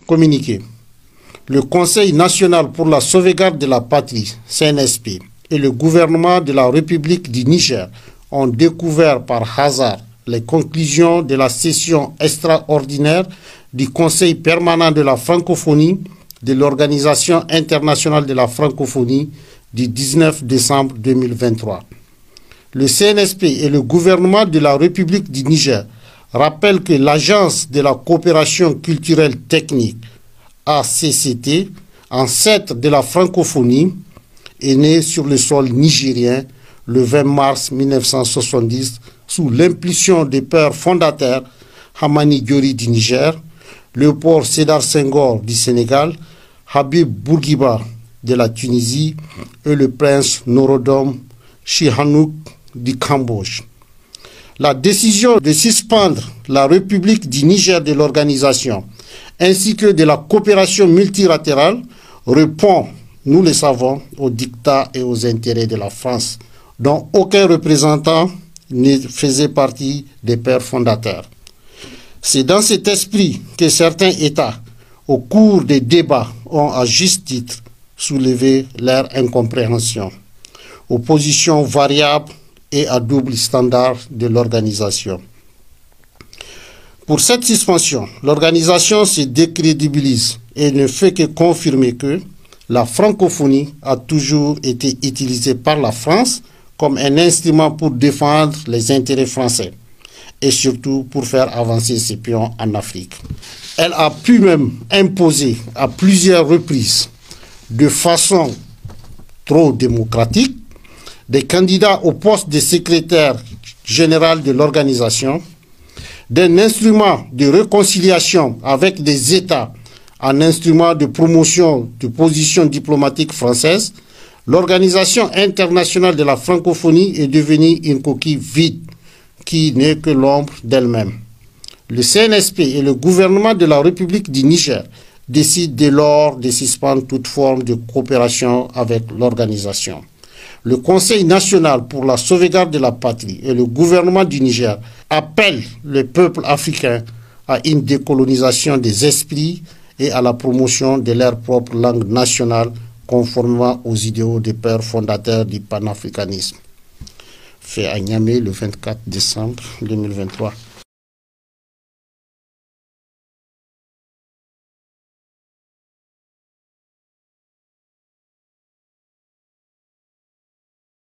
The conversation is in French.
Communiqué. Le Conseil national pour la sauvegarde de la patrie, CNSP, et le gouvernement de la République du Niger ont découvert par hasard les conclusions de la session extraordinaire du Conseil permanent de la francophonie de l'Organisation internationale de la francophonie du 19 décembre 2023. Le CNSP et le gouvernement de la République du Niger rappellent que l'Agence de la coopération culturelle technique, ACCT, ancêtre de la francophonie, est née sur le sol nigérien le 20 mars 1970 sous l'impulsion des pères fondateurs Hamani Diori du Niger, Léopold Sédar Senghor du Sénégal, Habib Bourguiba de la Tunisie et le prince Norodom Sihanouk du Cambodge. La décision de suspendre la République du Niger de l'organisation ainsi que de la coopération multilatérale répond, nous le savons, aux dictats et aux intérêts de la France, dont aucun représentant ne faisait partie des pères fondateurs. C'est dans cet esprit que certains États, au cours des débats, ont à juste titre soulevé leur incompréhension, aux positions variables et à double standard de l'organisation. Pour cette suspension, l'organisation se décrédibilise et ne fait que confirmer que la francophonie a toujours été utilisée par la France comme un instrument pour défendre les intérêts français et surtout pour faire avancer ses pions en Afrique. Elle a pu même imposer à plusieurs reprises, de façon trop démocratique, des candidats au poste de secrétaire général de l'organisation, d'un instrument de réconciliation avec des États en instrument de promotion de position diplomatique française. L'Organisation internationale de la francophonie est devenue une coquille vide qui n'est que l'ombre d'elle-même. Le CNSP et le gouvernement de la République du Niger décident dès lors de suspendre toute forme de coopération avec l'organisation. Le Conseil national pour la sauvegarde de la patrie et le gouvernement du Niger appellent le peuple africain à une décolonisation des esprits et à la promotion de leur propre langue nationale conformément aux idéaux des pères fondateurs du panafricanisme. Fait à Niamey le 24 décembre 2023.